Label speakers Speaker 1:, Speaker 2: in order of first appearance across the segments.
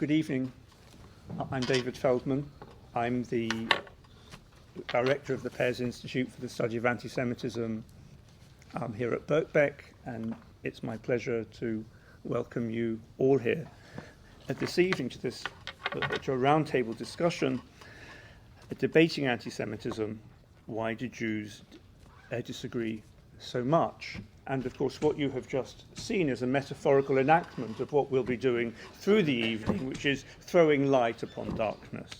Speaker 1: Good evening. I'm David Feldman. I'm the director of the Pears Institute for the Study of Antisemitism here at Birkbeck, and it's my pleasure to welcome you all here this evening to a roundtable discussion debating anti-Semitism. Why do Jews disagree so much? And of course, what you have just seen is a metaphorical enactment of what we'll be doing through the evening, which is throwing light upon darkness.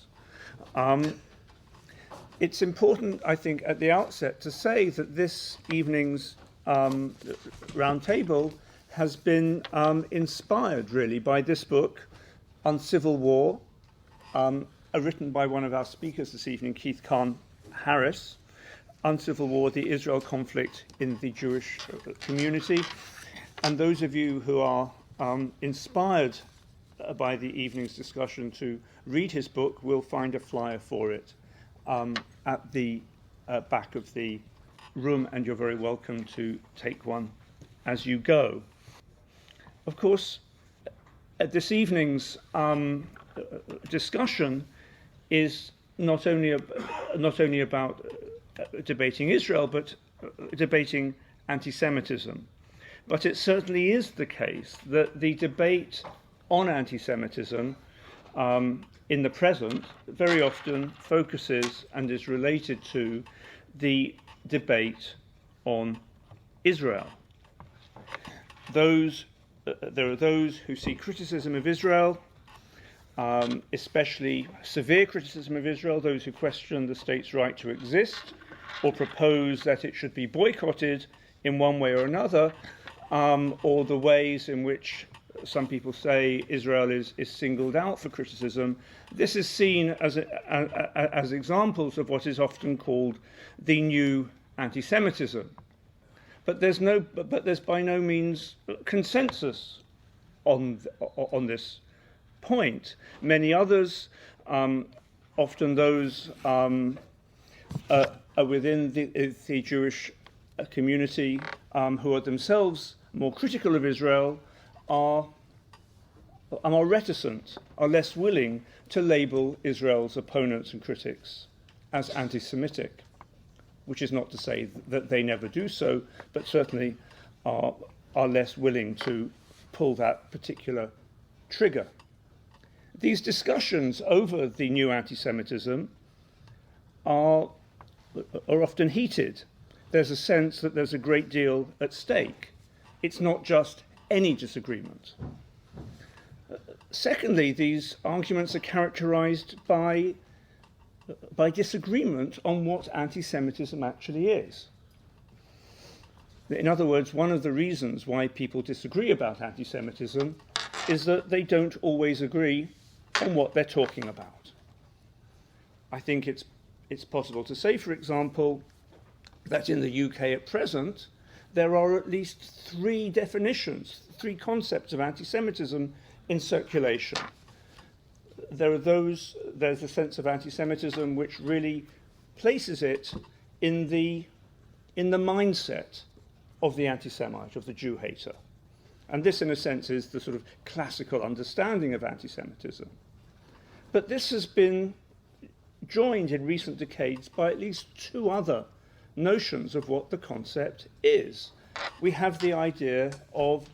Speaker 1: It's important, I think, at the outset to say that this evening's roundtable has been inspired, really, by this book on civil war, written by one of our speakers this evening, Keith Kahn-Harris, on civil war, the Israel conflict in the Jewish community. And those of you who are inspired by the evening's discussion to read his book will find a flyer for it at the back of the room, and you're very welcome to take one as you go. Of course, this evening's discussion is not only about debating Israel, but debating anti-Semitism. But it certainly is the case that the debate on anti-Semitism in the present very often focuses and is related to the debate on Israel. There are those who see criticism of Israel, especially severe criticism of Israel, those who question the state's right to exist or propose that it should be boycotted in one way or another, or the ways in which some people say Israel is singled out for criticism. This is seen as examples of what is often called the new anti-Semitism. But there's by no means consensus on this point. Many others, often those within the Jewish community who are themselves more critical of Israel, are more reticent, are less willing to label Israel's opponents and critics as anti-Semitic, which is not to say that they never do so, but certainly are less willing to pull that particular trigger. These discussions over the new anti-Semitism are often heated. There's a sense that there's a great deal at stake. It's not just any disagreement. Secondly, these arguments are characterized by disagreement on what anti-Semitism actually is. In other words, one of the reasons why people disagree about anti-Semitism is that they don't always agree on what they're talking about. I think it's possible to say, for example, that in the UK at present, there are at least three concepts of anti-Semitism in circulation. There's a sense of anti-Semitism which really places it in the mindset of the anti-Semite, of the Jew hater. And this, in a sense, is the sort of classical understanding of anti-Semitism. But this has been joined in recent decades by at least two other notions of what the concept is. We have the idea of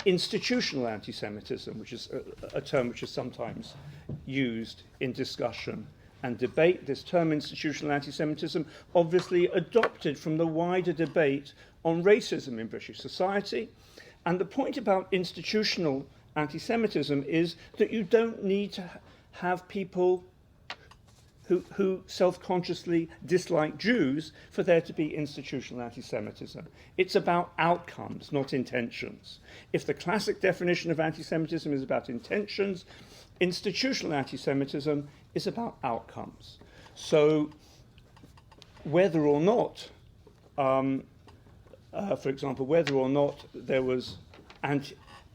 Speaker 1: institutional anti-Semitism, which is a term which is sometimes used in discussion and debate. This term, institutional anti-Semitism, obviously adopted from the wider debate on racism in British society. And the point about institutional anti-Semitism is that you don't need to have people who self-consciously dislike Jews for there to be institutional anti-Semitism. It's about outcomes, not intentions. If the classic definition of anti-Semitism is about intentions, institutional anti-Semitism is about outcomes. So whether or not, for example, whether or not there was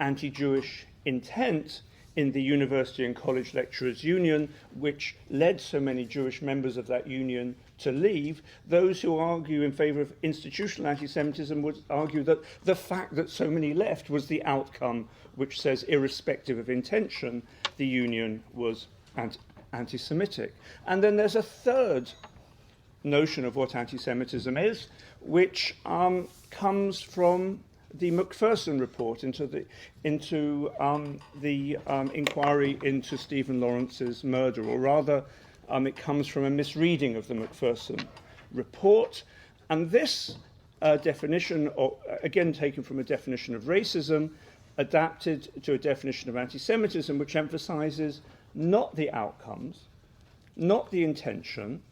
Speaker 1: anti-Jewish intent in the University and College Lecturers Union, which led so many Jewish members of that union to leave. Those who argue in favour of institutional anti-Semitism would argue that the fact that so many left was the outcome, which says, irrespective of intention, the union was anti-Semitic. And then there's a third notion of what anti-Semitism is, which comes from the Macpherson report into the inquiry into Stephen Lawrence's murder, or rather, it comes from a misreading of the Macpherson report. And this definition, again taken from a definition of racism, adapted to a definition of anti-Semitism, which emphasizes not the outcomes, not the intention,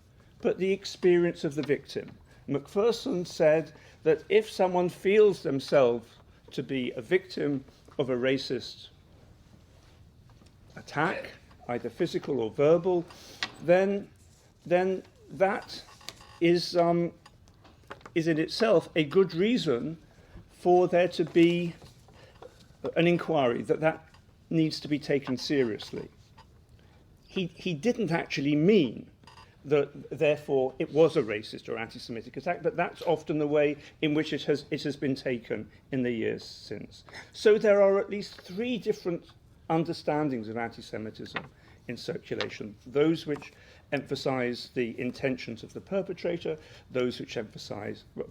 Speaker 1: but the experience of the victim. Macpherson said that if someone feels themselves to be a victim of a racist attack, either physical or verbal, then that is in itself a good reason for there to be an inquiry, that needs to be taken seriously. He didn't actually mean that therefore it was a racist or anti-Semitic attack, but that's often the way in which it has been taken in the years since. So there are at least three different understandings of anti-Semitism in circulation: those which emphasize the intentions of the perpetrator, those which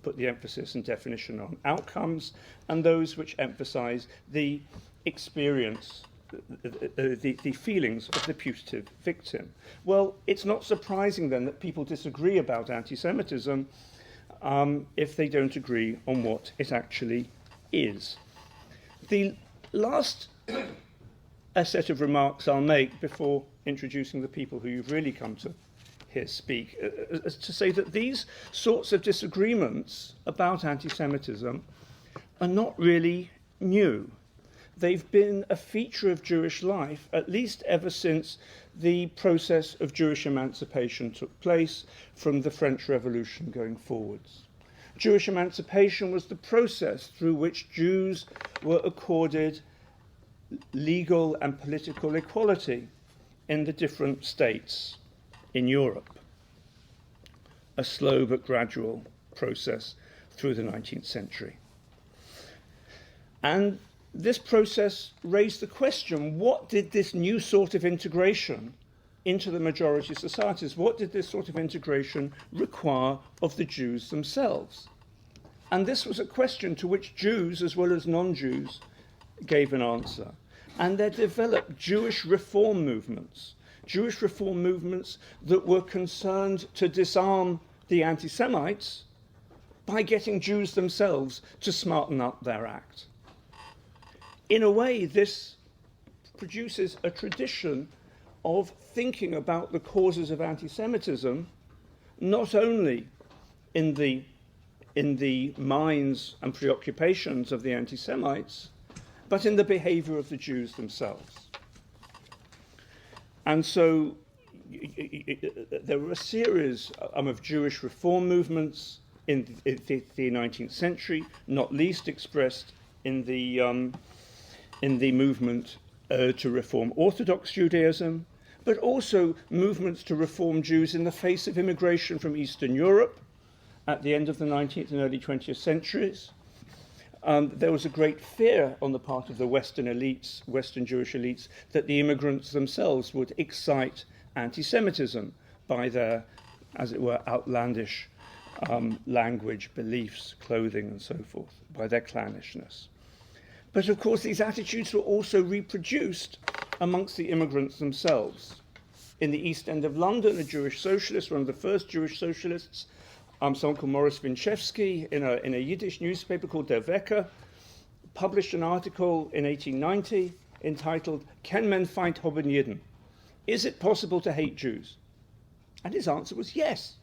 Speaker 1: put the emphasis and definition on outcomes, and those which emphasize the experience, the feelings of the putative victim. Well, it's not surprising then that people disagree about anti-Semitism if they don't agree on what it actually is. The last set of remarks I'll make before introducing the people who you've really come to hear speak is to say that these sorts of disagreements about anti-Semitism are not really new. They've been a feature of Jewish life, at least ever since the process of Jewish emancipation took place from the French Revolution going forwards. Jewish emancipation was the process through which Jews were accorded legal and political equality in the different states in Europe. A slow but gradual process through the 19th century. And this process raised the question, what did this new sort of integration into the majority societies, what did this sort of integration require of the Jews themselves? And this was a question to which Jews, as well as non-Jews, gave an answer. And there developed Jewish reform movements that were concerned to disarm the anti-Semites by getting Jews themselves to smarten up their act. In a way, this produces a tradition of thinking about the causes of anti-Semitism, not only in the minds and preoccupations of the anti-Semites, but in the behavior of the Jews themselves. And so there were a series of Jewish reform movements in the 19th century, not least expressed in the movement to reform Orthodox Judaism, but also movements to reform Jews in the face of immigration from Eastern Europe at the end of the 19th and early 20th centuries. There was a great fear on the part of the Western elites, Western Jewish elites, that the immigrants themselves would excite anti-Semitism by their, as it were, outlandish language, beliefs, clothing, and so forth, by their clannishness. But of course, these attitudes were also reproduced amongst the immigrants themselves. In the East End of London, a Jewish socialist, one of the first Jewish socialists, someone called Morris Winchevsky, in a Yiddish newspaper called Der Wecker, published an article in 1890 entitled, "Ken men Feind haben Jiden?" Is it possible to hate Jews? And his answer was yes.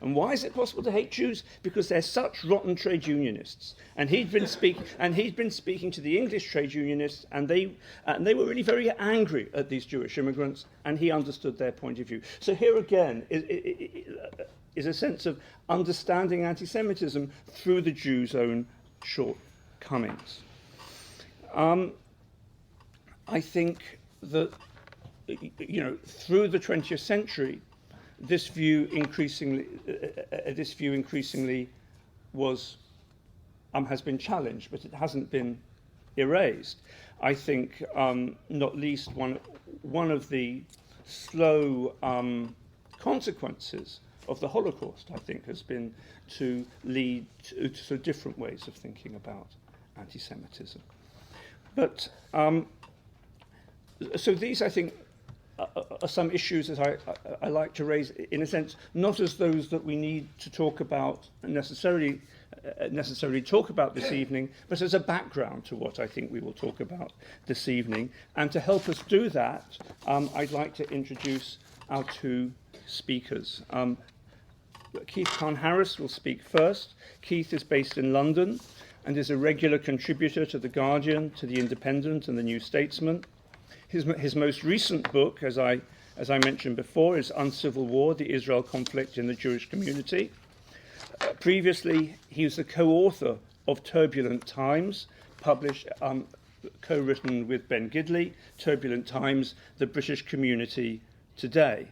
Speaker 1: And why is it possible to hate Jews? Because they're such rotten trade unionists. And he'd been speaking to the English trade unionists, and they were really very angry at these Jewish immigrants, and he understood their point of view. So here again is a sense of understanding anti-Semitism through the Jews' own shortcomings. I think that, through the 20th century, this view increasingly was has been challenged, but it hasn't been erased. I think, not least one of the slow consequences of the Holocaust, I think, has been to lead to sort of different ways of thinking about anti-Semitism. But so these, I think, are some issues that I like to raise, in a sense, not as those that we need to talk about necessarily talk about this evening, but as a background to what I think we will talk about this evening. And to help us do that, I'd like to introduce our two speakers. Keith Kahn-Harris will speak first. Keith is based in London and is a regular contributor to The Guardian, to The Independent and The New Statesman. His most recent book, as I mentioned before, is Uncivil War, the Israel Conflict in the Jewish Community. Previously, he was the co-author of Turbulent Times, published, co-written with Ben Gidley, Turbulent Times, the British Community Today.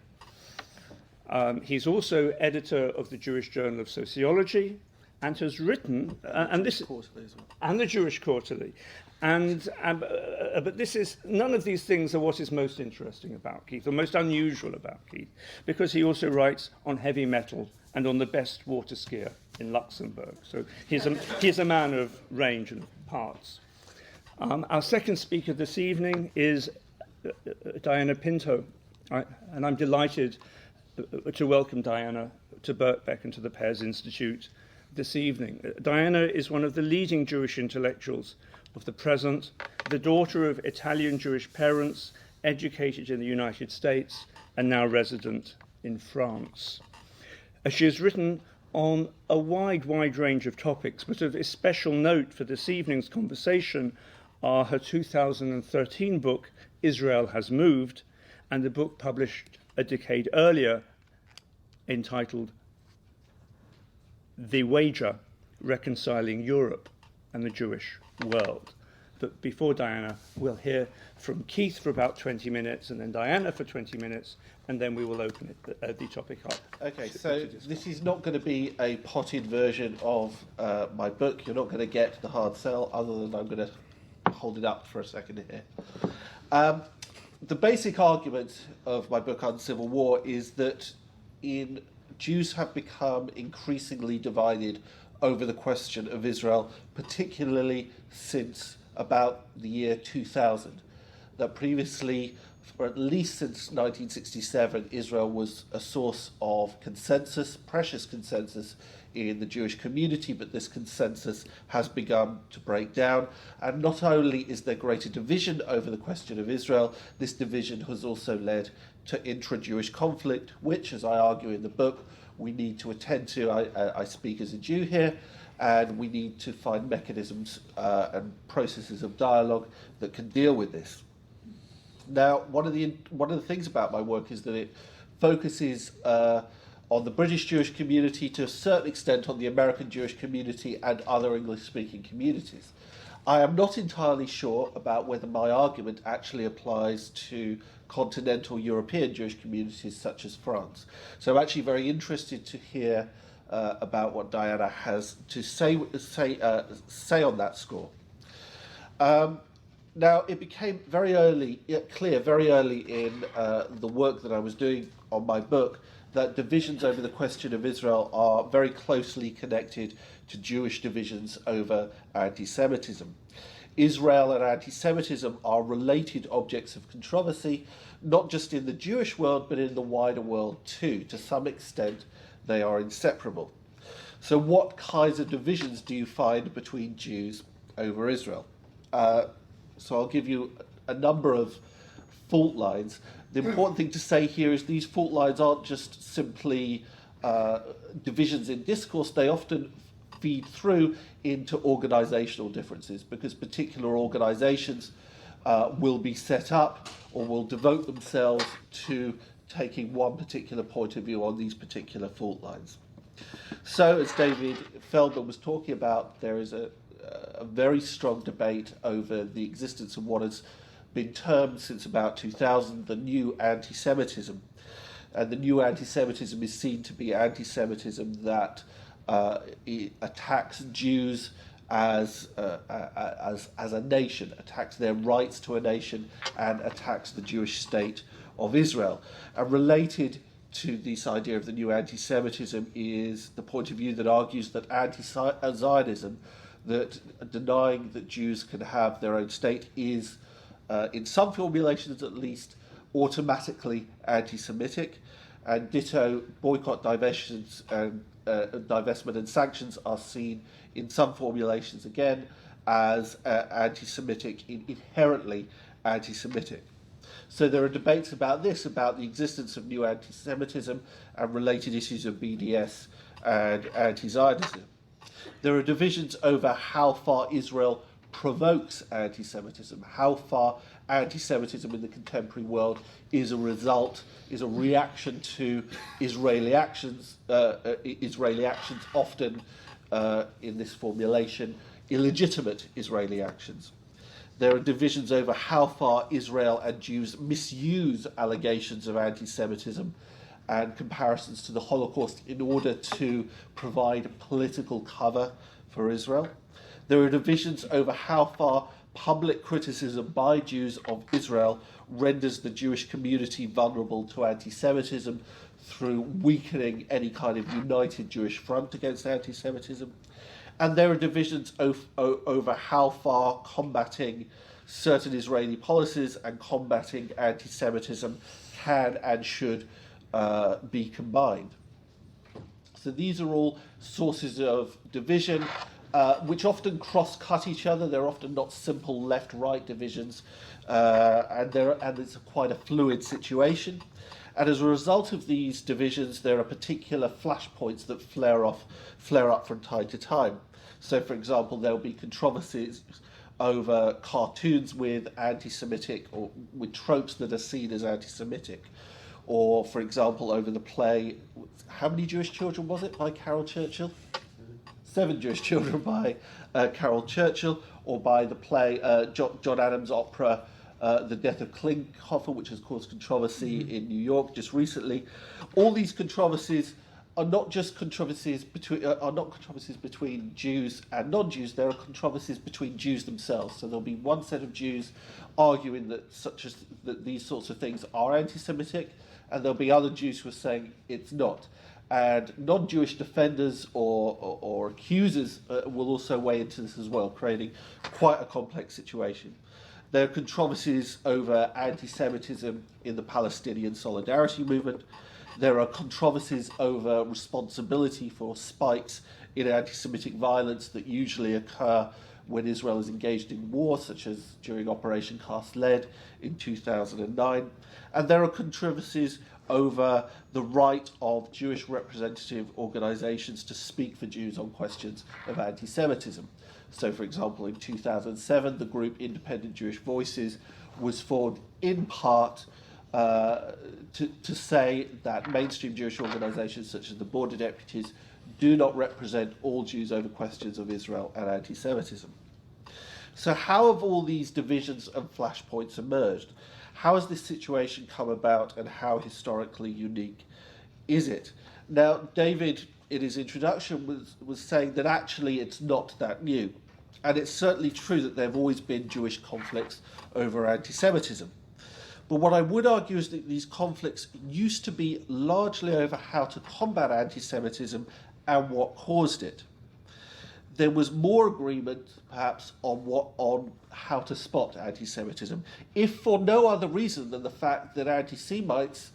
Speaker 1: He's also editor of the Jewish Journal of Sociology, and has written, and the Jewish Quarterly. But none of these things are what is most interesting about Keith, or most unusual about Keith, because he also writes on heavy metal and on the best water skier in Luxembourg. So he's a man of range and parts. Our second speaker this evening is Diana Pinto, and I'm delighted to welcome Diana to Birkbeck and to the Pears Institute this evening. Diana is one of the leading Jewish intellectuals of the present, the daughter of Italian Jewish parents, educated in the United States, and now resident in France. She has written on a wide range of topics, but of especial note for this evening's conversation are her 2013 book, Israel Has Moved, and the book published a decade earlier entitled The Wager, Reconciling Europe and the Jewish World. But before Diana, we'll hear from Keith for about 20 minutes, and then Diana for 20 minutes, and then we will open the topic up.
Speaker 2: Okay, so this is not going to be a potted version of my book. You're not going to get the hard sell, other than I'm going to hold it up for a second here. The basic argument of my book on civil war is that Jews have become increasingly divided over the question of Israel, particularly since about the year 2000. That previously, or at least since 1967, Israel was a source of consensus, precious consensus in the Jewish community, but this consensus has begun to break down. And not only is there greater division over the question of Israel, this division has also led to intra-Jewish conflict, which, as I argue in the book, we need to attend to. I speak as a Jew here, and we need to find mechanisms and processes of dialogue that can deal with this. Now, one of the things about my work is that it focuses on the British Jewish community, to a certain extent on the American Jewish community and other English-speaking communities. I am not entirely sure about whether my argument actually applies to continental European Jewish communities such as France. So I'm actually very interested to hear about what Diana has to say on that score. Now, it became very early in the work that I was doing on my book that divisions over the question of Israel are very closely connected to Jewish divisions over anti-Semitism. Israel and anti-Semitism are related objects of controversy, not just in the Jewish world, but in the wider world too. To some extent, they are inseparable. So what kinds of divisions do you find between Jews over Israel? So I'll give you a number of fault lines. The important thing to say here is these fault lines aren't just simply divisions in discourse. They often feed through into organisational differences, because particular organisations will be set up or will devote themselves to taking one particular point of view on these particular fault lines. So, as David Feldman was talking about, there is a very strong debate over the existence of what has been termed since about 2000 the new anti-Semitism. And the new anti-Semitism is seen to be anti-Semitism that attacks Jews as a nation, attacks their rights to a nation, and attacks the Jewish state of Israel. And related to this idea of the new anti-Semitism is the point of view that argues that anti-Zionism, that denying that Jews can have their own state, is, in some formulations at least, automatically anti-Semitic, and ditto boycott, divestment and sanctions are seen in some formulations again as anti-Semitic, inherently anti-Semitic. So there are debates about this, about the existence of new anti-Semitism and related issues of BDS and anti-Zionism. There are divisions over how far Israel provokes anti-Semitism, how far anti-Semitism in the contemporary world is a reaction to Israeli actions, often in this formulation, illegitimate Israeli actions. There are divisions over how far Israel and Jews misuse allegations of anti-Semitism and comparisons to the Holocaust in order to provide political cover for Israel. There are divisions over how far public criticism by Jews of Israel renders the Jewish community vulnerable to anti-Semitism through weakening any kind of united Jewish front against anti-Semitism. And there are divisions over how far combating certain Israeli policies and combating anti-Semitism can and should be combined. So these are all sources of division, which often cross-cut each other. They're often not simple left-right divisions, and it's quite a fluid situation. And as a result of these divisions, there are particular flashpoints that flare up from time to time. So, for example, there will be controversies over cartoons with anti-Semitic or with tropes that are seen as anti-Semitic. Or, for example, over the play, how many Jewish children was it by Carol Churchill? 7 Jewish children by Carol Churchill, or by the play John Adams' opera The Death of Klinghoffer, which has caused controversy in New York just recently. All these controversies are not just controversies between Jews and non-Jews. There are controversies between Jews themselves. So there'll be one set of Jews arguing that these sorts of things are anti-Semitic, and there'll be other Jews who are saying it's not. And non-Jewish defenders or accusers will also weigh into this as well, creating quite a complex situation. There are controversies over anti-Semitism in the Palestinian solidarity movement. There are controversies over responsibility for spikes in anti-Semitic violence that usually occur when Israel is engaged in war, such as during Operation Cast Lead in 2009. And there are controversies over the right of Jewish representative organisations to speak for Jews on questions of anti-Semitism. So, for example, in 2007, the group Independent Jewish Voices was formed in part to say that mainstream Jewish organisations such as the Board of Deputies do not represent all Jews over questions of Israel and anti-Semitism. So how have all these divisions and flashpoints emerged? How has this situation come about, and how historically unique is it? Now, David, in his introduction, was saying that actually it's not that new. And it's certainly true that there have always been Jewish conflicts over anti-Semitism. But what I would argue is that these conflicts used to be largely over how to combat anti-Semitism and what caused it. There was more agreement, perhaps, on how to spot anti-Semitism, if for no other reason than the fact that anti-Semites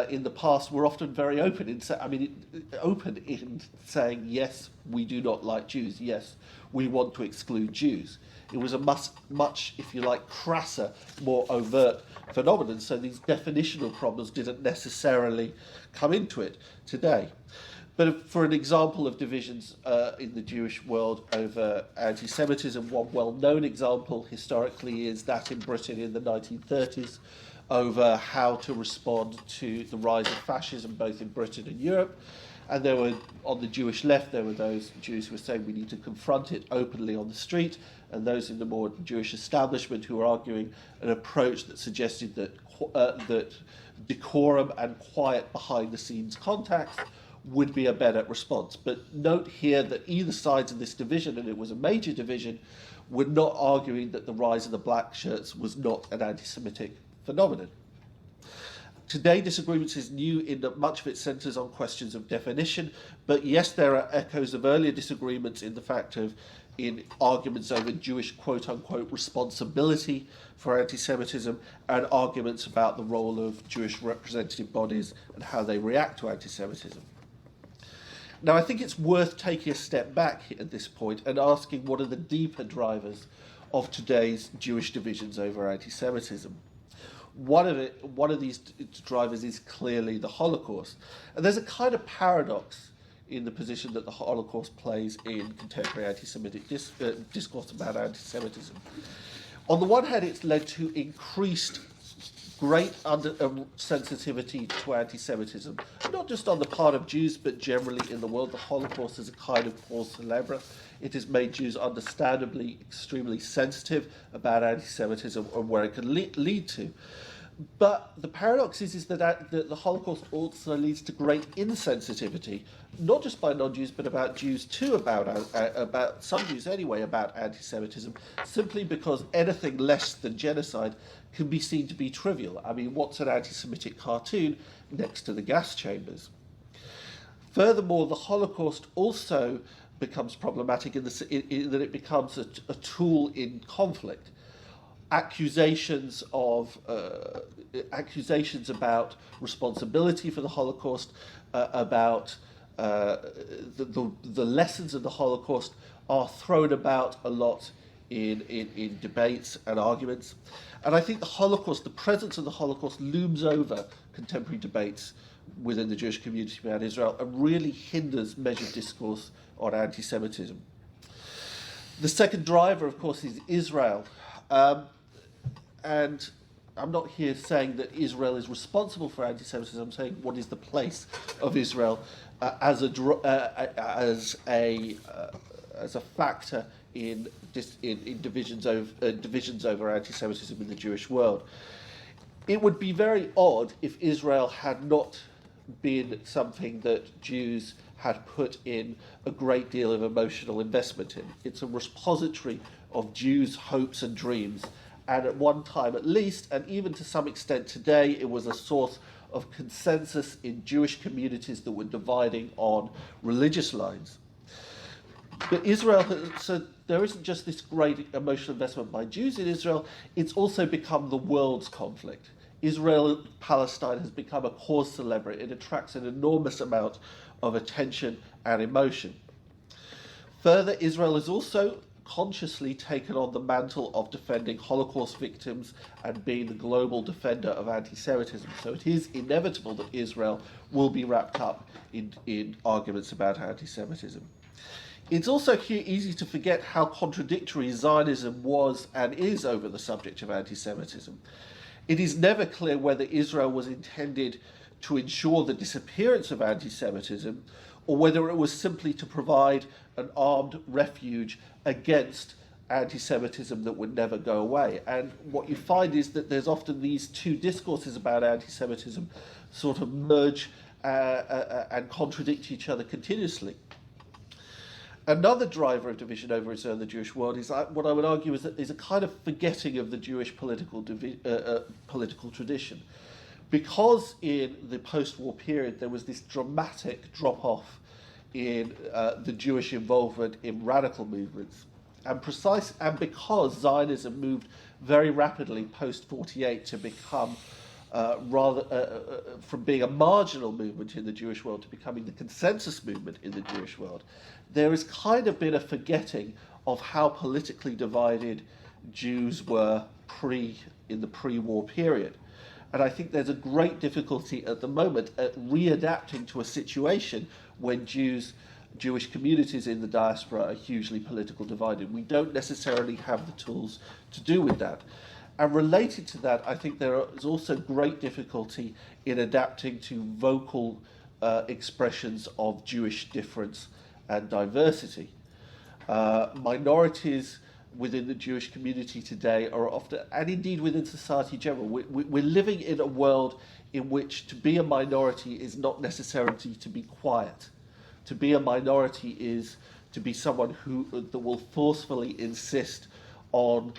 Speaker 2: in the past were often very open in saying, yes, we do not like Jews, yes, we want to exclude Jews. It was a much, if you like, crasser, more overt phenomenon, so these definitional problems didn't necessarily come into it today. But for an example of divisions in the Jewish world over anti-Semitism, one well-known example historically is that in Britain in the 1930s over how to respond to the rise of fascism both in Britain and Europe. And there were, on the Jewish left, there were those Jews who were saying we need to confront it openly on the street, and those in the more Jewish establishment who were arguing an approach that suggested that that decorum and quiet behind-the-scenes contacts would be a better response. But note here that either sides of this division, and it was a major division, were not arguing that the rise of the black shirts was not an anti-Semitic phenomenon. Today, disagreements is new in that much of it centres on questions of definition, but yes, there are echoes of earlier disagreements in the fact of in arguments over Jewish quote-unquote responsibility for anti-Semitism and arguments about the role of Jewish representative bodies and how they react to anti-Semitism. Now, I think it's worth taking a step back at this point and asking what are the deeper drivers of today's Jewish divisions over anti-Semitism. One of these drivers is clearly the Holocaust. And there's a kind of paradox in the position that the Holocaust plays in contemporary anti-Semitic discourse about anti-Semitism. On the one hand, it's led to increased great sensitivity to anti-Semitism, not just on the part of Jews, but generally in the world. The Holocaust is a kind of cause célèbre. It has made Jews understandably extremely sensitive about anti-Semitism and where it can lead to. But the paradox is that the Holocaust also leads to great insensitivity, not just by non-Jews, but about Jews too, about some Jews anyway, about anti-Semitism, simply because anything less than genocide can be seen to be trivial. I mean, what's an anti-Semitic cartoon next to the gas chambers? Furthermore, the Holocaust also becomes problematic in that it becomes a tool in conflict. Accusations about responsibility for the Holocaust, about the lessons of the Holocaust are thrown about a lot in debates and arguments. And I think the presence of the Holocaust looms over contemporary debates within the Jewish community about Israel and really hinders measured discourse on anti-Semitism. The second driver, of course, is Israel. And I'm not here saying that Israel is responsible for anti-Semitism. I'm saying what is the place of Israel as a factor in divisions over anti-Semitism in the Jewish world. It would be very odd if Israel had not been something that Jews had put in a great deal of emotional investment in. It's a repository of Jews' hopes and dreams. And at one time at least, and even to some extent today, it was a source of consensus in Jewish communities that were dividing on religious lines. But Israel, so there isn't just this great emotional investment by Jews in Israel, it's also become the world's conflict. Israel-Palestine has become a cause célèbre. It attracts an enormous amount of attention and emotion. Further, Israel has also consciously taken on the mantle of defending Holocaust victims and being the global defender of anti-Semitism. So it is inevitable that Israel will be wrapped up in arguments about anti-Semitism. It's also here easy to forget how contradictory Zionism was and is over the subject of anti-Semitism. It is never clear whether Israel was intended to ensure the disappearance of anti-Semitism or whether it was simply to provide an armed refuge against anti-Semitism that would never go away. And what you find is that there's often these two discourses about anti-Semitism sort of merge and contradict each other continuously. Another driver of division over Israel in the Jewish world is what I would argue is a kind of forgetting of the Jewish political tradition. Because in the post-war period there was this dramatic drop-off in the Jewish involvement in radical movements, and because Zionism moved very rapidly post-48 to become from being a marginal movement in the Jewish world to becoming the consensus movement in the Jewish world, there has kind of been a forgetting of how politically divided Jews were in the pre-war period. And I think there's a great difficulty at the moment at readapting to a situation when Jewish communities in the diaspora are hugely politically divided. We don't necessarily have the tools to do with that. And related to that, I think there is also great difficulty in adapting to vocal expressions of Jewish difference and diversity. Minorities within the Jewish community today are often, and indeed within society in general, we're living in a world in which to be a minority is not necessarily to be quiet. To be a minority is to be someone that will forcefully insist on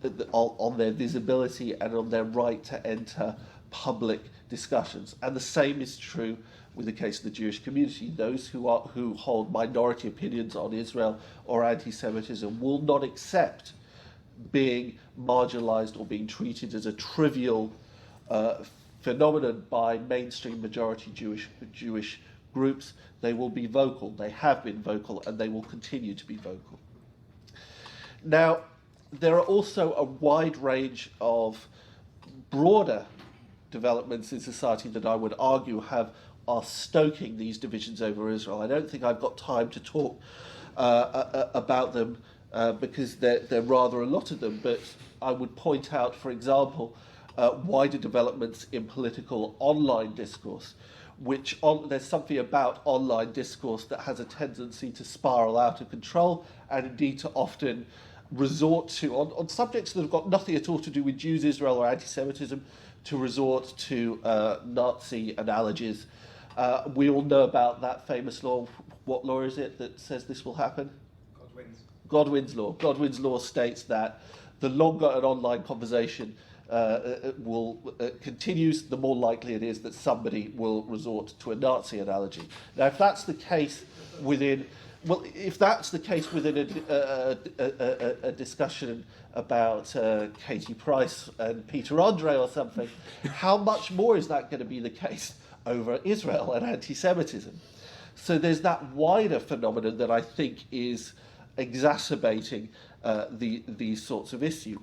Speaker 2: their visibility and on their right to enter public discussions. And the same is true with the case of the Jewish community. Those who hold minority opinions on Israel or anti-Semitism will not accept being marginalized or being treated as a trivial phenomenon by mainstream majority Jewish groups. They will be vocal, they have been vocal, and they will continue to be vocal. Now, there are also a wide range of broader developments in society that I would argue are stoking these divisions over Israel. I don't think I've got time to talk about them because there are rather a lot of them, but I would point out, for example, wider developments in political online discourse, there's something about online discourse that has a tendency to spiral out of control and indeed to often resort to, on subjects that have got nothing at all to do with Jews, Israel or anti-Semitism, to resort to Nazi analogies. We all know about that famous law. What law is it that says this will happen? Godwin's law. Godwin's law states that the longer an online conversation continues, the more likely it is that somebody will resort to a Nazi analogy. Now, if that's the case within a discussion about Katie Price and Peter Andre or something, how much more is that going to be the case over Israel and anti-Semitism? So there's that wider phenomenon that I think is exacerbating these sorts of issues.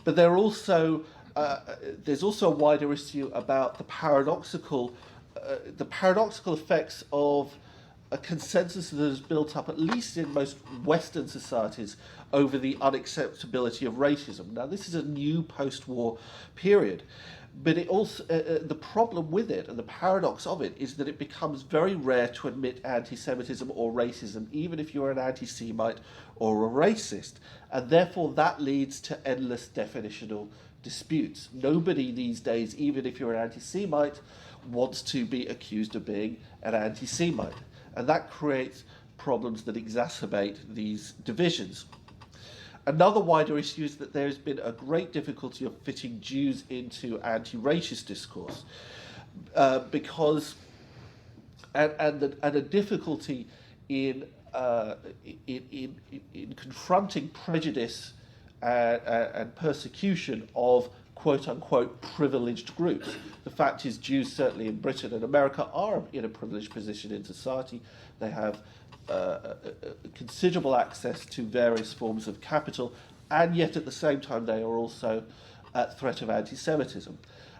Speaker 2: But there's also a wider issue about the paradoxical effects of a consensus that has built up, at least in most Western societies, over the unacceptability of racism. Now, this is a new post-war period, but it also the problem with it and the paradox of it is that it becomes very rare to admit anti-Semitism or racism, even if you're an anti-Semite or a racist, and therefore that leads to endless definitional disputes. Nobody these days, even if you're an anti-Semite, wants to be accused of being an anti-Semite, and that creates problems that exacerbate these divisions. Another wider issue is that there's been a great difficulty of fitting Jews into anti-racist discourse, because a difficulty in confronting prejudice and persecution of quote-unquote privileged groups. The fact is, Jews, certainly in Britain and America, are in a privileged position in society. They have considerable access to various forms of capital, and yet at the same time they are also at threat of anti-Semitism.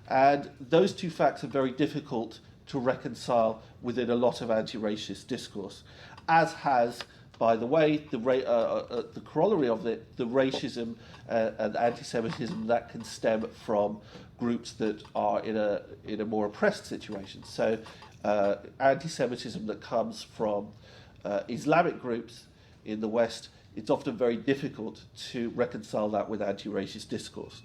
Speaker 2: And those two facts are very difficult to reconcile within a lot of anti-racist discourse, as has, by the way, the corollary of it, the racism and anti-Semitism that can stem from groups that are in a more oppressed situation. So anti-Semitism that comes from Islamic groups in the West, it's often very difficult to reconcile that with anti-racist discourse.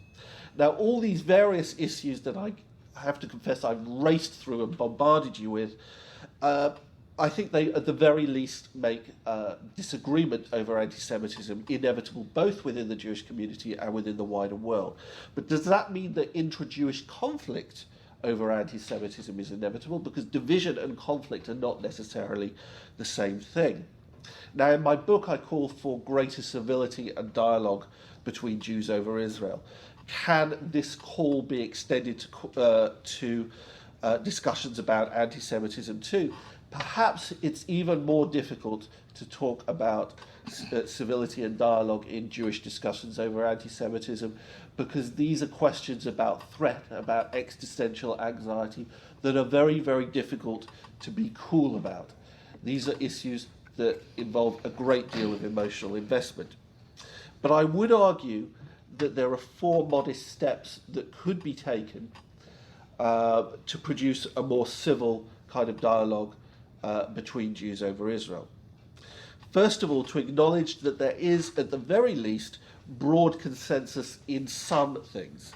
Speaker 2: Now, all these various issues that I have to confess I've raced through and bombarded you with, I think they, at the very least, make disagreement over anti-Semitism inevitable, both within the Jewish community and within the wider world. But does that mean that intra-Jewish conflict over anti-Semitism is inevitable? Because division and conflict are not necessarily the same thing. Now, in my book, I call for greater civility and dialogue between Jews over Israel. Can this call be extended to discussions about anti-Semitism too? Perhaps it's even more difficult to talk about civility and dialogue in Jewish discussions over anti-Semitism, because these are questions about threat, about existential anxiety, that are very, very difficult to be cool about. These are issues that involve a great deal of emotional investment. But I would argue that there are four modest steps that could be taken to produce a more civil kind of dialogue between Jews over Israel. First of all, to acknowledge that there is, at the very least, broad consensus in some things.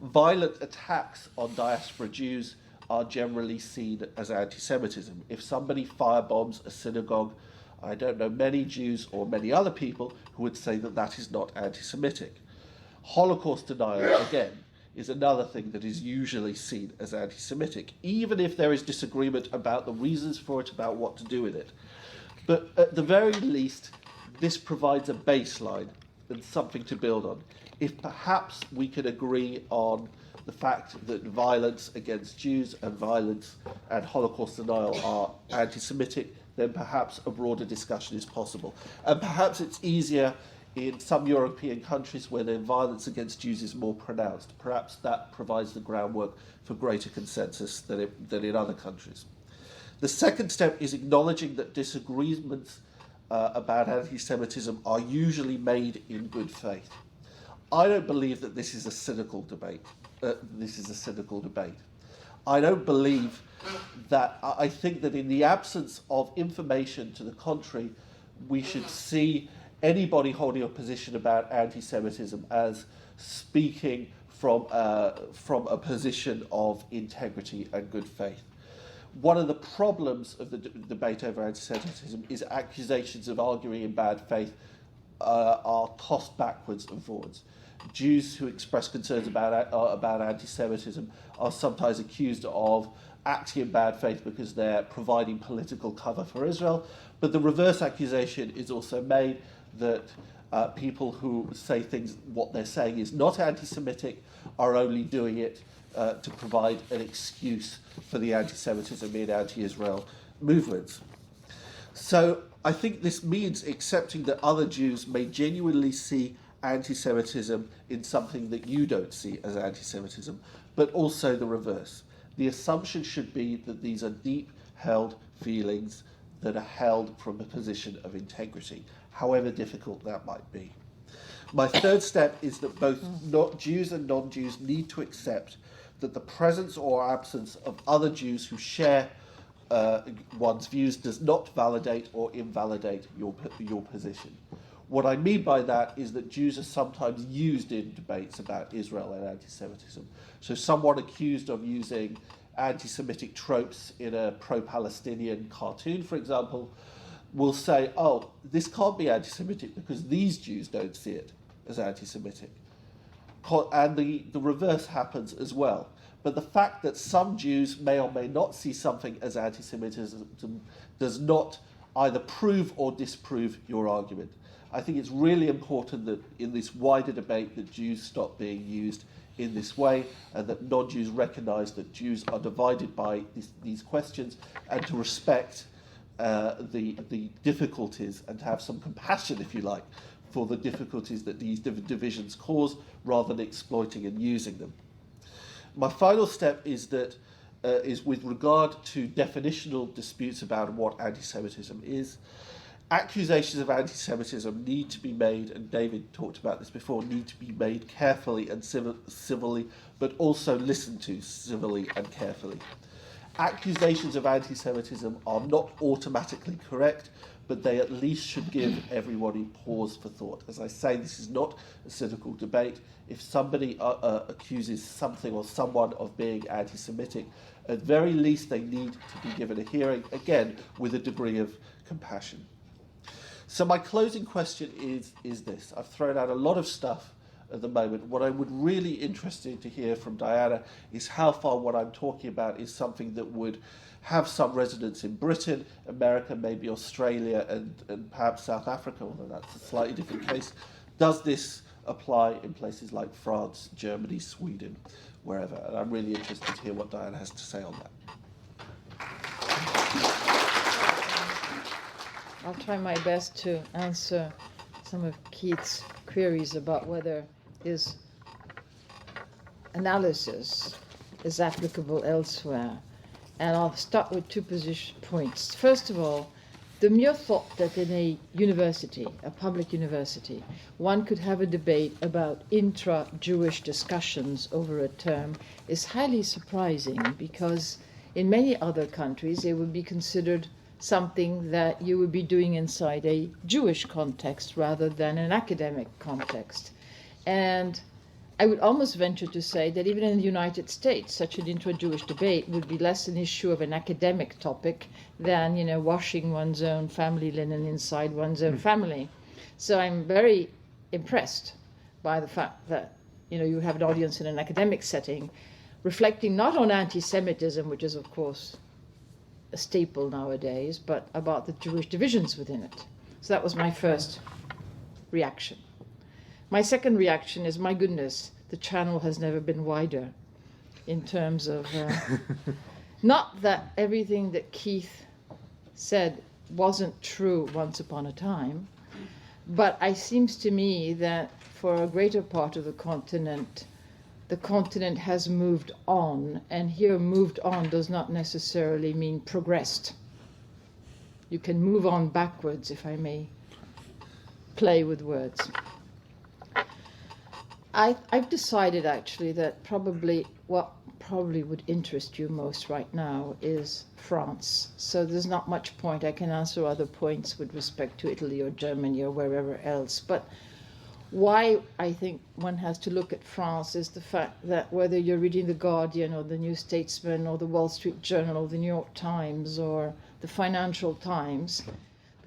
Speaker 2: Violent attacks on diaspora Jews are generally seen as anti-Semitism. If somebody firebombs a synagogue, I don't know many Jews or many other people who would say that that is not anti-Semitic. Holocaust denial, again, is another thing that is usually seen as anti-Semitic, even if there is disagreement about the reasons for it, about what to do with it. But at the very least, this provides a baseline and something to build on. If perhaps we could agree on the fact that violence against Jews and violence and Holocaust denial are anti-Semitic, then perhaps a broader discussion is possible. And perhaps it's easier in some European countries where the violence against Jews is more pronounced. Perhaps that provides the groundwork for greater consensus than in other countries. The second step is acknowledging that disagreements about anti-Semitism are usually made in good faith. I don't believe that this is a cynical debate. I don't believe that. I think that in the absence of information to the contrary, we should see anybody holding a position about anti-Semitism as speaking from a position of integrity and good faith. One of the problems of the debate over anti-Semitism is accusations of arguing in bad faith are tossed backwards and forwards. Jews who express concerns about anti-Semitism are sometimes accused of acting in bad faith because they're providing political cover for Israel, but the reverse accusation is also made that people who say things, what they're saying is not anti-Semitic, are only doing it to provide an excuse for the anti-Semitism in anti-Israel movements. So I think this means accepting that other Jews may genuinely see anti-Semitism in something that you don't see as anti-Semitism, but also the reverse. The assumption should be that these are deep-held feelings that are held from a position of integrity, however difficult that might be. My third step is that both Jews and non-Jews need to accept that the presence or absence of other Jews who share one's views does not validate or invalidate your position. What I mean by that is that Jews are sometimes used in debates about Israel and anti-Semitism. So someone accused of using anti-Semitic tropes in a pro-Palestinian cartoon, for example, will say, oh, this can't be anti-Semitic because these Jews don't see it as anti-Semitic. And the reverse happens as well. But the fact that some Jews may or may not see something as anti-Semitism does not either prove or disprove your argument. I think it's really important that in this wider debate that Jews stop being used in this way and that non-Jews recognise that Jews are divided by these questions and to respect the difficulties and to have some compassion, if you like, for the difficulties that these divisions cause rather than exploiting and using them. My final step is with regard to definitional disputes about what anti-Semitism is. Accusations of anti-Semitism need to be made, and David talked about this before, need to be made carefully and civilly, but also listened to civilly and carefully. Accusations of anti-Semitism are not automatically correct, but they at least should give everybody pause for thought. As I say, this is not a cynical debate. If somebody accuses something or someone of being anti-Semitic, at very least they need to be given a hearing, again, with a degree of compassion. So my closing question is this. I've thrown out a lot of stuff at the moment. What I would really interested to hear from Diana is how far what I'm talking about is something that would have some resonance in Britain, America, maybe Australia, and perhaps South Africa, although that's a slightly different case. Does this apply in places like France, Germany, Sweden, wherever? And I'm really interested to hear what Diana has to say on that.
Speaker 3: I'll try my best to answer some of Keith's queries about whether his analysis is applicable elsewhere. And I'll start with two points. First of all, the mere thought that in a university, a public university, one could have a debate about intra-Jewish discussions over a term is highly surprising, because in many other countries it would be considered something that you would be doing inside a Jewish context rather than an academic context. And I would almost venture to say that even in the United States, such an intra-Jewish debate would be less an issue of an academic topic than, washing one's own family linen inside one's own family. So I'm very impressed by the fact that, you have an audience in an academic setting reflecting not on anti-Semitism, which is, of course, a staple nowadays, but about the Jewish divisions within it. So that was my first reaction. My second reaction is, my goodness, the channel has never been wider in terms of, not that everything that Keith said wasn't true once upon a time, but it seems to me that for a greater part of the continent has moved on, and here moved on does not necessarily mean progressed. You can move on backwards, if I may play with words. I've decided actually that what probably would interest you most right now is France. So there's not much point. I can answer other points with respect to Italy or Germany or wherever else. But why I think one has to look at France is the fact that whether you're reading The Guardian or The New Statesman or The Wall Street Journal or The New York Times or The Financial Times,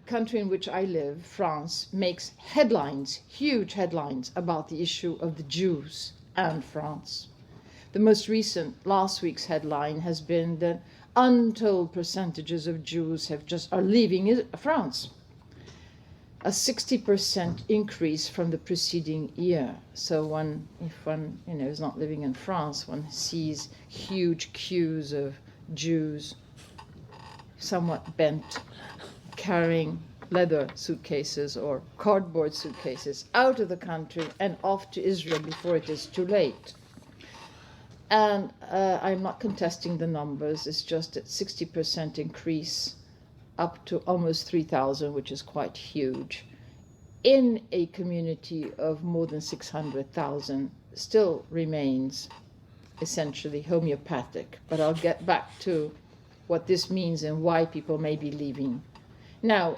Speaker 3: country in which I live, France, makes headlines, huge headlines, about the issue of the Jews and France. The most recent, last week's headline has been that untold percentages of Jews are leaving France. A 60% increase from the preceding year. So if one is not living in France, one sees huge queues of Jews, somewhat bent, carrying leather suitcases or cardboard suitcases out of the country and off to Israel before it is too late. And I'm not contesting the numbers, it's just that 60% increase up to almost 3,000, which is quite huge, in a community of more than 600,000, still remains essentially homeopathic. But I'll get back to what this means and why people may be leaving. Now,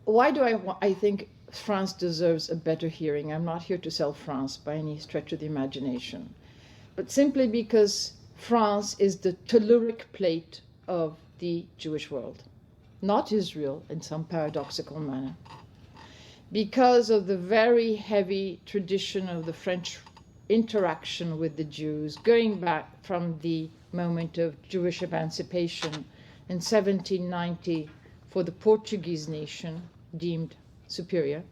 Speaker 3: why do I think France deserves a better hearing? I'm not here to sell France by any stretch of the imagination, but simply because France is the telluric plate of the Jewish world, not Israel in some paradoxical manner. Because of the very heavy tradition of the French interaction with the Jews, going back from the moment of Jewish emancipation in 1790 for the Portuguese nation deemed superior,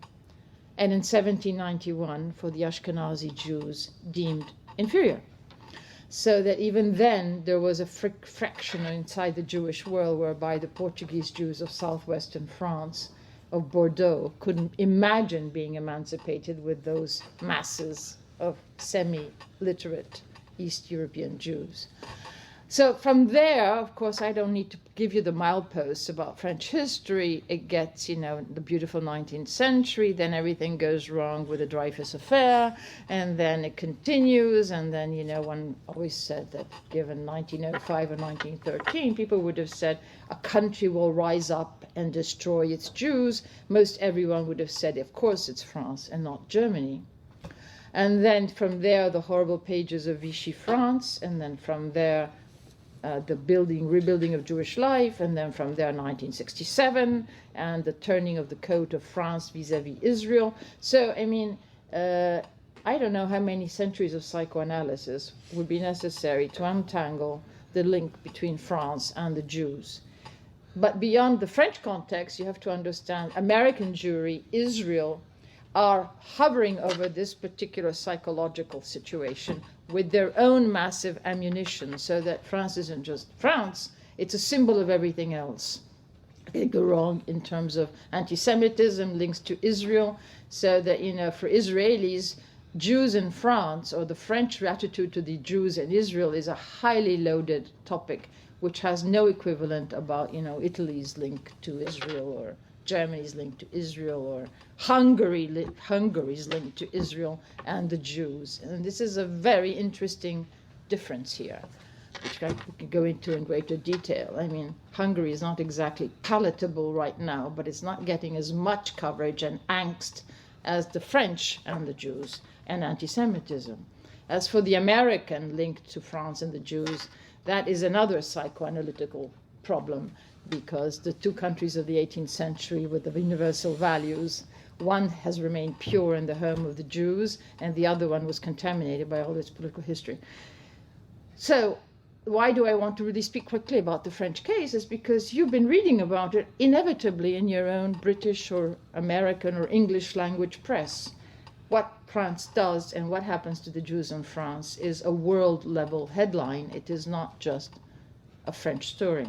Speaker 3: and in 1791 for the Ashkenazi Jews deemed inferior. So that even then there was a fraction inside the Jewish world whereby the Portuguese Jews of southwestern France, of Bordeaux, couldn't imagine being emancipated with those masses of semi-literate East European Jews. So from there, of course, I don't need to give you the mileposts about French history. It gets, the beautiful 19th century, then everything goes wrong with the Dreyfus affair, and then it continues, and then, one always said that given 1905 or 1913, people would have said a country will rise up and destroy its Jews. Most everyone would have said, of course, it's France and not Germany. And then from there, the horrible pages of Vichy France, and then from there, the rebuilding of Jewish life, and then from there 1967, and the turning of the coat of France vis-à-vis Israel. So, I don't know how many centuries of psychoanalysis would be necessary to untangle the link between France and the Jews. But beyond the French context, you have to understand American Jewry, Israel, are hovering over this particular psychological situation with their own massive ammunition, so that France isn't just France, it's a symbol of everything else. They go wrong in terms of anti-Semitism, links to Israel, so that, for Israelis, Jews in France, or the French attitude to the Jews in Israel, is a highly loaded topic which has no equivalent about, Italy's link to Israel or Germany's link to Israel or Hungary's link to Israel and the Jews. And this is a very interesting difference here, which I could go into in greater detail. I mean, Hungary is not exactly palatable right now, but it's not getting as much coverage and angst as the French and the Jews and anti-Semitism. As for the American link to France and the Jews, that is another psychoanalytical problem, because the two countries of the 18th century with the universal values, one has remained pure in the home of the Jews, and the other one was contaminated by all its political history. So why do I want to really speak quickly about the French case? Is because you've been reading about it inevitably in your own British or American or English language press. What France does and what happens to the Jews in France is a world-level headline. It is not just a French story.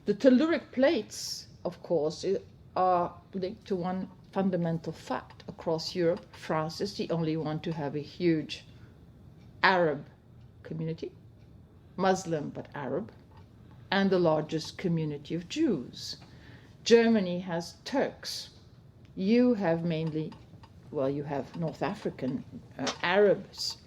Speaker 3: The telluric plates, of course, are linked to one fundamental fact. Across Europe, France is the only one to have a huge Arab community, Muslim but Arab, and the largest community of Jews. Germany has Turks. You have mainly, you have North African Arabs,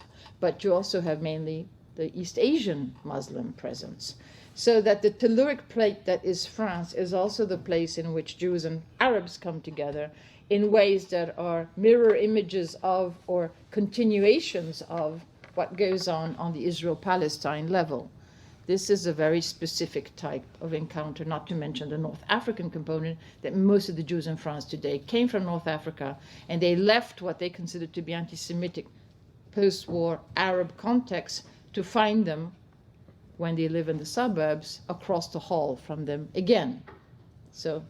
Speaker 3: but you also have mainly the East Asian Muslim presence. So that the telluric plate that is France is also the place in which Jews and Arabs come together in ways that are mirror images of or continuations of what goes on the Israel-Palestine level. This is a very specific type of encounter, not to mention the North African component, that most of the Jews in France today came from North Africa, and they left what they considered to be anti-Semitic post-war Arab context to find them, when they live in the suburbs, across the hall from them again. So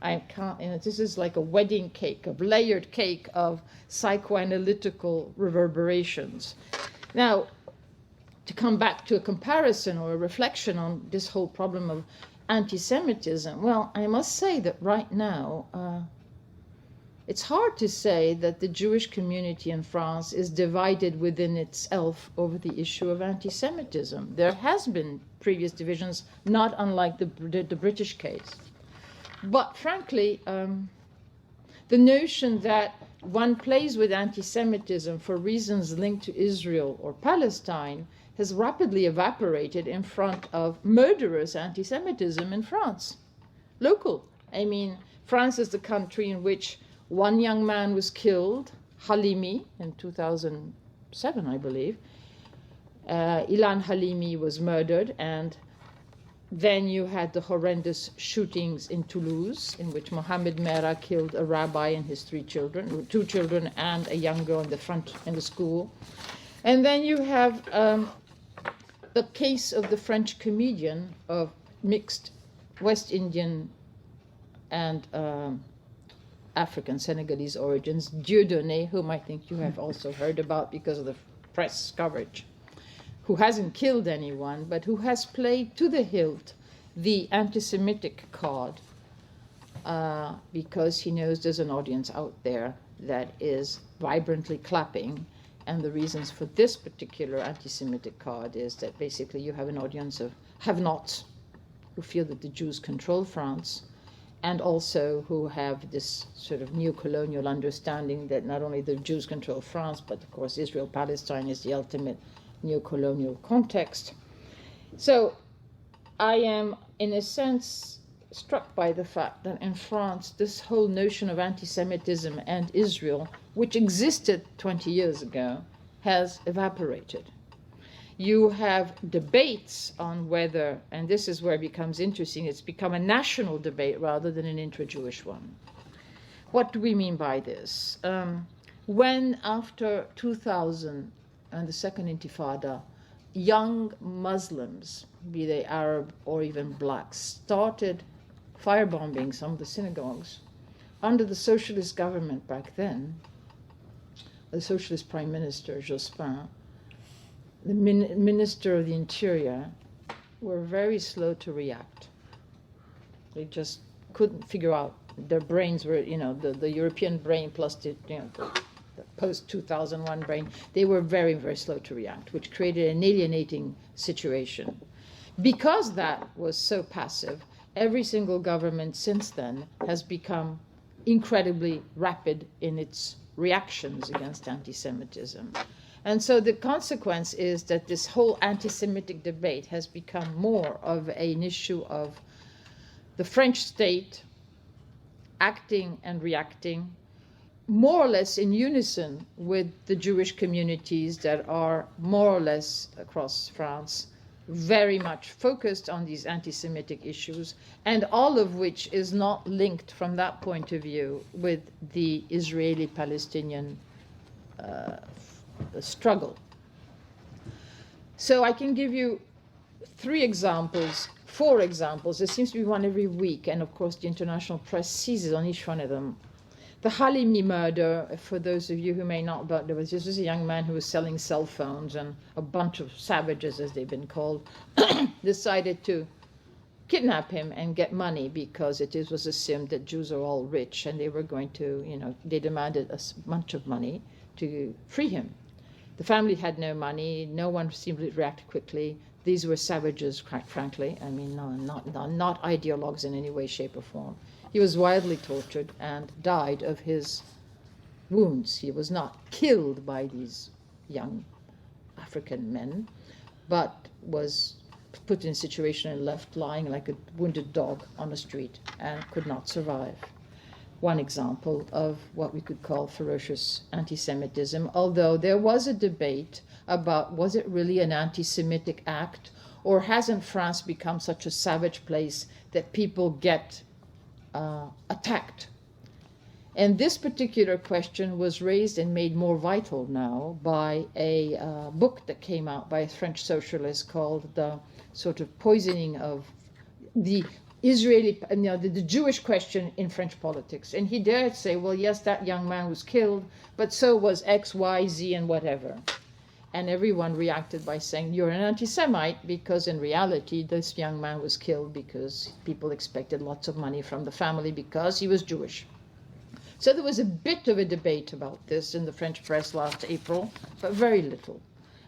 Speaker 3: I can't, this is like a wedding cake, a layered cake of psychoanalytical reverberations. Now, to come back to a comparison or a reflection on this whole problem of anti-Semitism, well, I must say that right now, it's hard to say that the Jewish community in France is divided within itself over the issue of anti-Semitism. There has been previous divisions, not unlike the British case. But frankly, the notion that one plays with anti-Semitism for reasons linked to Israel or Palestine has rapidly evaporated in front of murderous anti-Semitism in France. Local. I mean, France is the country in which one young man was killed, Halimi, in 2007, I believe. Ilan Halimi was murdered, and then you had the horrendous shootings in Toulouse, in which Mohamed Merah killed a rabbi and his two children, and a young girl in the school. And then you have the case of the French comedian of mixed West Indian and African Senegalese origins, Dieudonné, whom I think you have also heard about because of the press coverage, who hasn't killed anyone, but who has played to the hilt the anti-Semitic card because he knows there's an audience out there that is vibrantly clapping. And the reasons for this particular anti-Semitic card is that basically you have an audience of have-nots who feel that the Jews control France, and also who have this sort of neo-colonial understanding that not only the Jews control France, but of course Israel-Palestine is the ultimate neo-colonial context. So I am, in a sense, struck by the fact that in France, this whole notion of anti-Semitism and Israel, which existed 20 years ago, has evaporated. You have debates on whether, and this is where it becomes interesting, it's become a national debate rather than an intra-Jewish one. What do we mean by this? When after 2000 and the Second Intifada, young Muslims, be they Arab or even blacks, started firebombing some of the synagogues under the socialist government back then, the socialist prime minister, Jospin, the Minister of the Interior, were very slow to react. They just couldn't figure out. Their brains were, the European brain plus the post-2001 brain. They were very, very slow to react, which created an alienating situation. Because that was so passive, every single government since then has become incredibly rapid in its reactions against anti-Semitism. And so the consequence is that this whole anti-Semitic debate has become more of an issue of the French state acting and reacting more or less in unison with the Jewish communities that are more or less across France very much focused on these anti-Semitic issues, and all of which is not linked from that point of view with the Israeli-Palestinian struggle. So I can give you 4 examples. There seems to be one every week, and of course the international press seizes on each one of them. The Halimi murder, for those of you who may not know, this was a young man who was selling cell phones, and a bunch of savages, as they've been called, decided to kidnap him and get money because it was assumed that Jews are all rich, and they were going to, they demanded a bunch of money to free him. The family had no money. No one seemed to react quickly. These were savages, quite frankly. I mean, not ideologues in any way, shape, or form. He was wildly tortured and died of his wounds. He was not killed by these young African men, but was put in a situation and left lying like a wounded dog on the street and could not survive. One example of what we could call ferocious anti-Semitism, although there was a debate about was it really an anti-Semitic act, or hasn't France become such a savage place that people get attacked? And this particular question was raised and made more vital now by a book that came out by a French socialist called The sort of Poisoning of the Israeli, the Jewish Question in French Politics. And he dared say, well, yes, that young man was killed, but so was X, Y, Z, and whatever. And everyone reacted by saying, you're an anti-Semite, because in reality, this young man was killed because people expected lots of money from the family because he was Jewish. So there was a bit of a debate about this in the French press last April, but very little.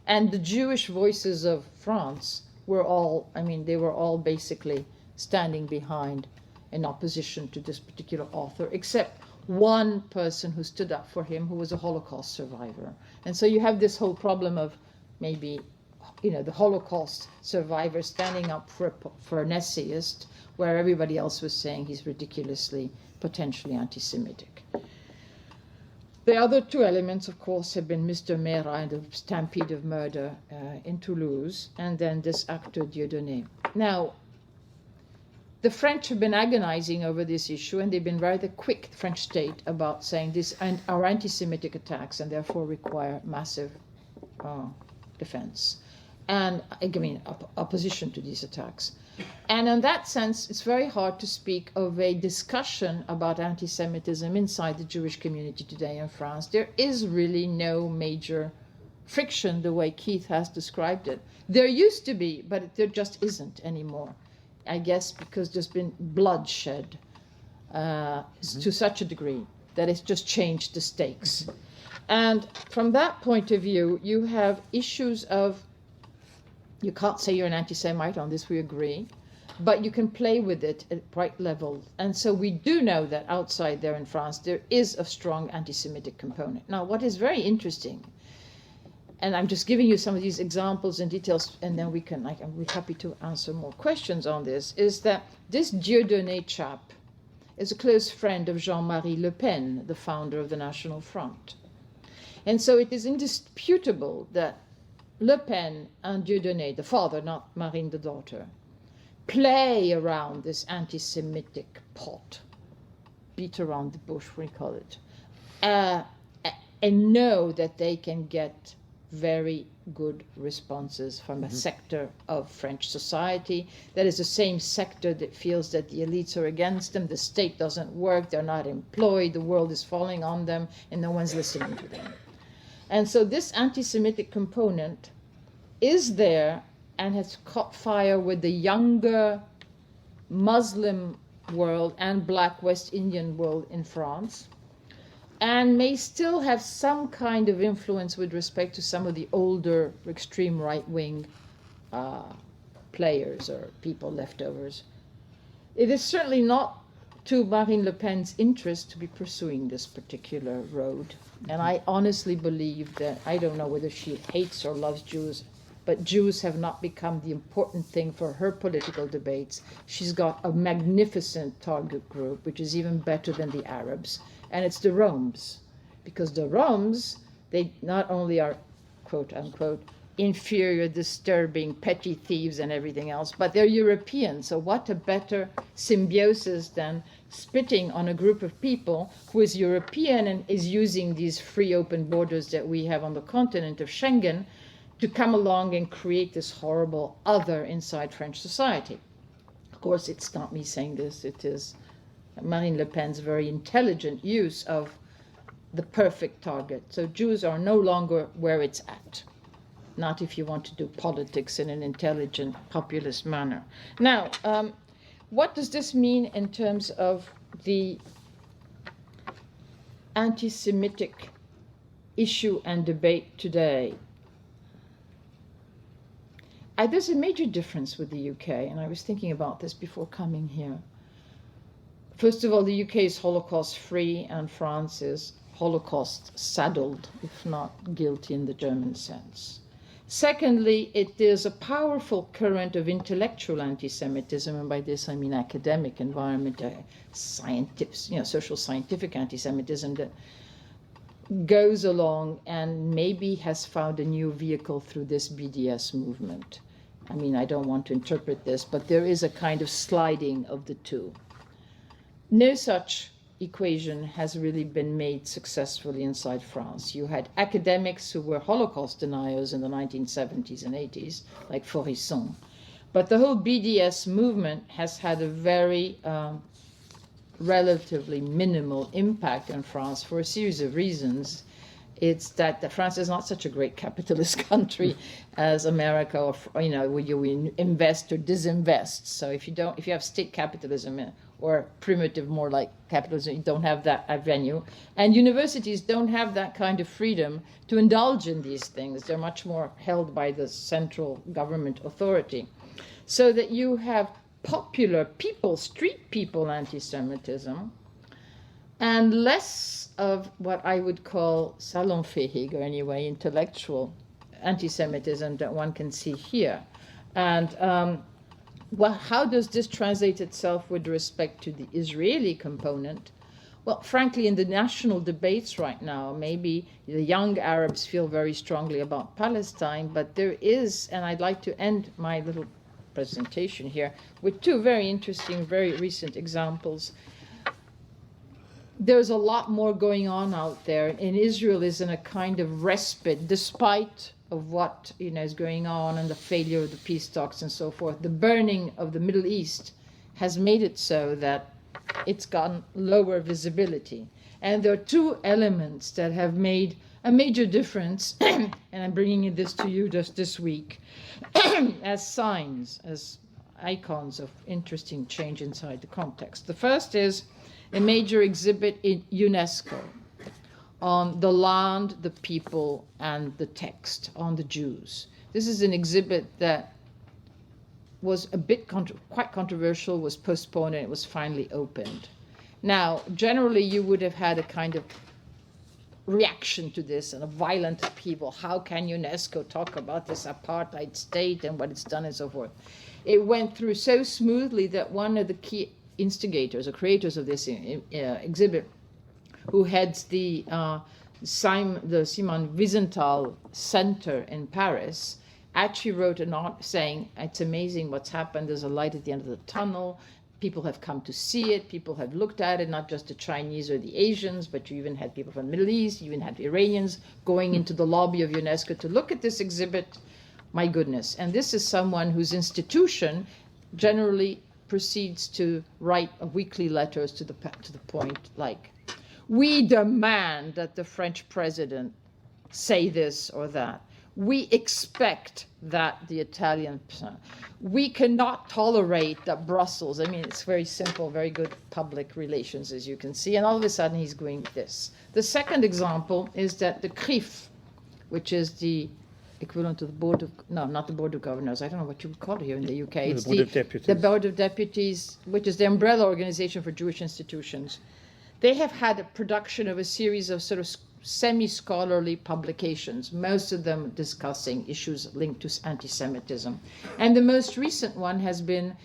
Speaker 3: And the Jewish voices of France were all, they were all basically standing behind in opposition to this particular author, except one person who stood up for him, who was a Holocaust survivor. And so you have this whole problem of maybe, the Holocaust survivor standing up for an essayist, where everybody else was saying he's ridiculously, potentially anti-Semitic. The other 2 elements, of course, have been Mr. Mera and the stampede of murder in Toulouse, and then this actor Dieudonné. Now, the French have been agonizing over this issue, and they've been rather quick, the French state, about saying these are anti-Semitic attacks and therefore require massive defense and, opposition to these attacks. And in that sense, it's very hard to speak of a discussion about anti-Semitism inside the Jewish community today in France. There is really no major friction the way Keith has described it. There used to be, but there just isn't anymore. I guess because there's been bloodshed to such a degree that it's just changed the stakes. And from that point of view, you have issues of, you can't say you're an anti-Semite, on this we agree, but you can play with it at right level. And so we do know that outside there in France, there is a strong anti-Semitic component. Now, what is very interesting, and I'm just giving you some of these examples and details, and then I'm happy to answer more questions on this, is that this Dieudonné chap is a close friend of Jean-Marie Le Pen, the founder of the National Front. And so it is indisputable that Le Pen and Dieudonné, the father, not Marine the daughter, play around this anti-Semitic pot, beat around the bush, we call it, and know that they can get very good responses from a sector of French society that is the same sector that feels that the elites are against them, the state doesn't work, they're not employed, the world is falling on them, and no one's listening to them. And so this anti-Semitic component is there and has caught fire with the younger Muslim world and Black West Indian world in France, and may still have some kind of influence with respect to some of the older extreme right-wing players or people leftovers. It is certainly not to Marine Le Pen's interest to be pursuing this particular road. And I honestly believe that, I don't know whether she hates or loves Jews, but Jews have not become the important thing for her political debates. She's got a magnificent target group, which is even better than the Arabs, and it's the Roms. Because the Roms, they not only are, quote unquote, inferior, disturbing, petty thieves and everything else, but they're European. So what a better symbiosis than spitting on a group of people who is European and is using these free open borders that we have on the continent of Schengen to come along and create this horrible other inside French society. Of course, it's not me saying this, it is Marine Le Pen's very intelligent use of the perfect target. So Jews are no longer where it's at. Not if you want to do politics in an intelligent, populist manner. Now, what does this mean in terms of the anti-Semitic issue and debate today? There's a major difference with the UK, and I was thinking about this before coming here. First of all, the UK is Holocaust-free, and France is Holocaust-saddled, if not guilty in the German sense. Secondly, it is a powerful current of intellectual anti-Semitism, and by this I mean academic environment, scientific, social scientific anti-Semitism that goes along and maybe has found a new vehicle through this BDS movement. I mean, I don't want to interpret this, but there is a kind of sliding of the two. No such equation has really been made successfully inside France. You had academics who were Holocaust deniers in the 1970s and 80s, like Faurisson. But the whole BDS movement has had a very relatively minimal impact in France for a series of reasons. It's that France is not such a great capitalist country as America, or where you invest or disinvest. So if you have state capitalism or primitive, more like capitalism, you don't have that avenue. And universities don't have that kind of freedom to indulge in these things. They're much more held by the central government authority. So that you have popular people, street people anti-Semitism, and less of what I would call salonfähig, or anyway intellectual anti-Semitism that one can see here. And how does this translate itself with respect to the Israeli component? Well, frankly, in the national debates right now, maybe the young Arabs feel very strongly about Palestine, but there is, and I'd like to end my little presentation here with two very interesting, very recent examples. There's a lot more going on out there, and Israel is in a kind of respite, despite of what is going on and the failure of the peace talks and so forth. The burning of the Middle East has made it so that it's gotten lower visibility. And there are two elements that have made a major difference, and I'm bringing this to you just this week, as signs, as icons of interesting change inside the context. The first is a major exhibit in UNESCO on the land, the people, and the text, on the Jews. This is an exhibit that was a bit quite controversial, was postponed, and it was finally opened. Now, generally, you would have had a kind of reaction to this and a violent upheaval. How can UNESCO talk about this apartheid state and what it's done and so forth? It went through so smoothly that one of the key instigators or creators of this exhibit, who heads the Simon Wiesenthal Center in Paris, actually wrote a note saying, it's amazing what's happened, there's a light at the end of the tunnel, people have come to see it, people have looked at it, not just the Chinese or the Asians, but you even had people from the Middle East, you even had Iranians going into the lobby of UNESCO to look at this exhibit. My goodness. And this is someone whose institution generally proceeds to write weekly letters to the point, like, we demand that the French president say this or that. We expect that the Italian, we cannot tolerate that Brussels. I mean, it's very simple, very good public relations, as you can see. And all of a sudden, he's going this. The second example is that the CRIF, which is the equivalent to the board of, no, not the board of governors, I don't know what you would call it here in the UK.
Speaker 1: The
Speaker 3: It's
Speaker 1: Board of Deputies.
Speaker 3: The board of deputies, which is the umbrella organization for Jewish institutions. They have had a production of a series of sort of semi-scholarly publications, most of them discussing issues linked to anti-Semitism. And the most recent one has been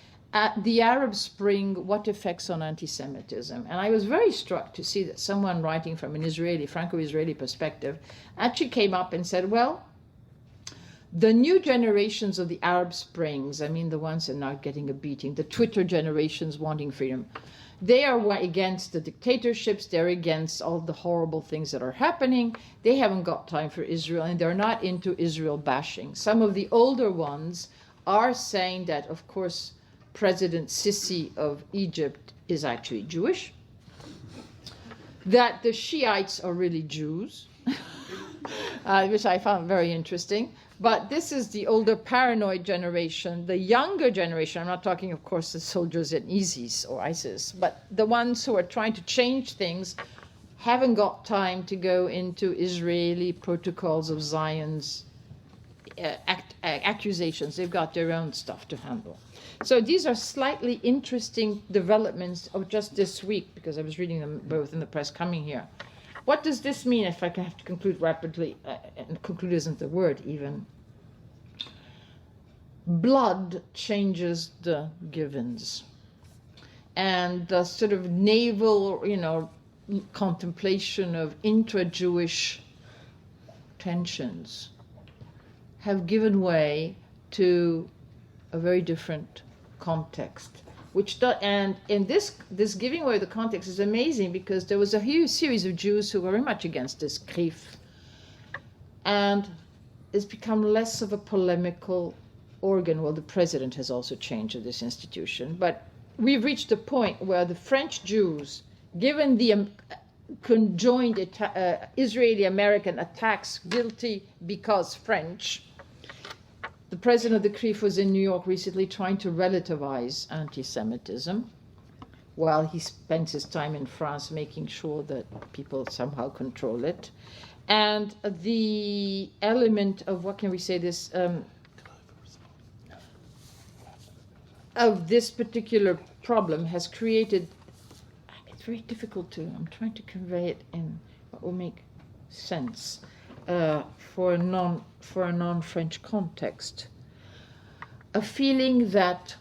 Speaker 3: The Arab Spring, What Effects on Anti-Semitism? And I was very struck to see that someone writing from an Israeli, Franco-Israeli perspective actually came up and said, well, the new generations of the Arab Springs, I mean the ones that are now getting a beating, the Twitter generations wanting freedom, they are against the dictatorships, they're against all the horrible things that are happening. They haven't got time for Israel, and they're not into Israel bashing. Some of the older ones are saying that, of course, President Sisi of Egypt is actually Jewish, that the Shiites are really Jews, which I found very interesting. But this is the older paranoid generation. The younger generation, I'm not talking, of course, the soldiers in ISIS or ISIS, but the ones who are trying to change things haven't got time to go into Israeli protocols of Zion's accusations. They've got their own stuff to handle. So these are slightly interesting developments of just this week, because I was reading them both in the press coming here. What does this mean, if I can have to conclude rapidly, and conclude isn't the word even? Blood changes the givens. And the sort of naval, contemplation of intra-Jewish tensions have given way to a very different context. And in this giving away the context is amazing, because there was a huge series of Jews who were very much against this Krief, and it's become less of a polemical organ. Well, the president has also changed in this institution, but we've reached a point where the French Jews, given the conjoined Israeli-American attacks, guilty because French. The president of the Krief was in New York recently trying to relativize anti-Semitism, while he spends his time in France making sure that people somehow control it. And the element of, what can we say, this, of this particular problem has created, it's very difficult to, I'm trying to convey it in what will make sense for a non-French context. A feeling that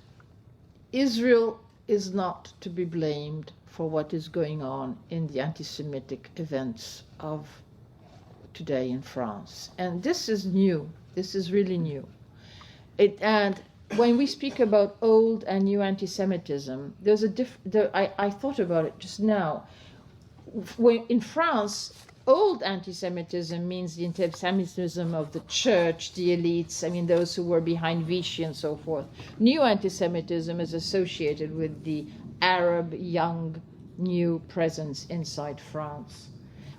Speaker 3: Israel is not to be blamed for what is going on in the anti-Semitic events of today in France. And this is new. This is really new. And when we speak about old and new anti-Semitism, there's I thought about it just now. In France, old anti-Semitism means the anti-Semitism of the church, the elites, those who were behind Vichy and so forth. New anti-Semitism is associated with the Arab, young, new presence inside France.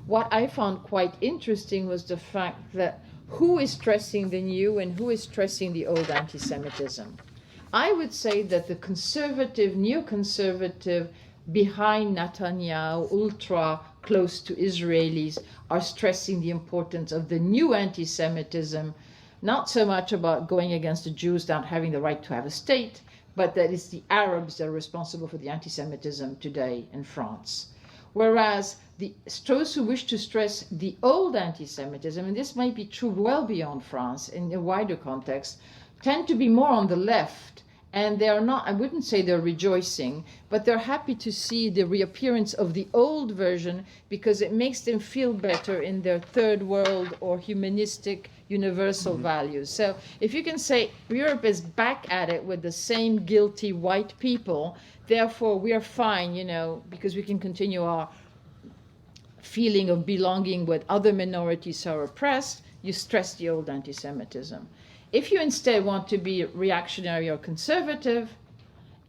Speaker 3: What I found quite interesting was the fact that who is stressing the new and who is stressing the old anti-Semitism. I would say that the conservative, neoconservative, behind Netanyahu, ultra close to Israelis, are stressing the importance of the new anti-Semitism, not so much about going against the Jews not having the right to have a state, but that it's the Arabs that are responsible for the anti-Semitism today in France. Whereas those who wish to stress the old anti-Semitism, and this might be true well beyond France in a wider context, tend to be more on the left. And they are not, I wouldn't say they're rejoicing, but they're happy to see the reappearance of the old version, because it makes them feel better in their third world or humanistic universal values. So if you can say Europe is back at it with the same guilty white people, therefore we are fine, because we can continue our feeling of belonging with other minorities who are oppressed, you stress the old anti-Semitism. If you instead want to be reactionary or conservative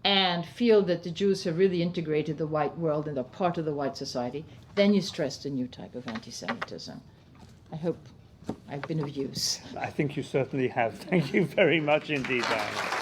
Speaker 3: and feel that the Jews have really integrated the white world and are part of the white society, then you stress the new type of anti-Semitism. I hope I've been of use.
Speaker 1: I think you certainly have. Thank you very much indeed, Diana.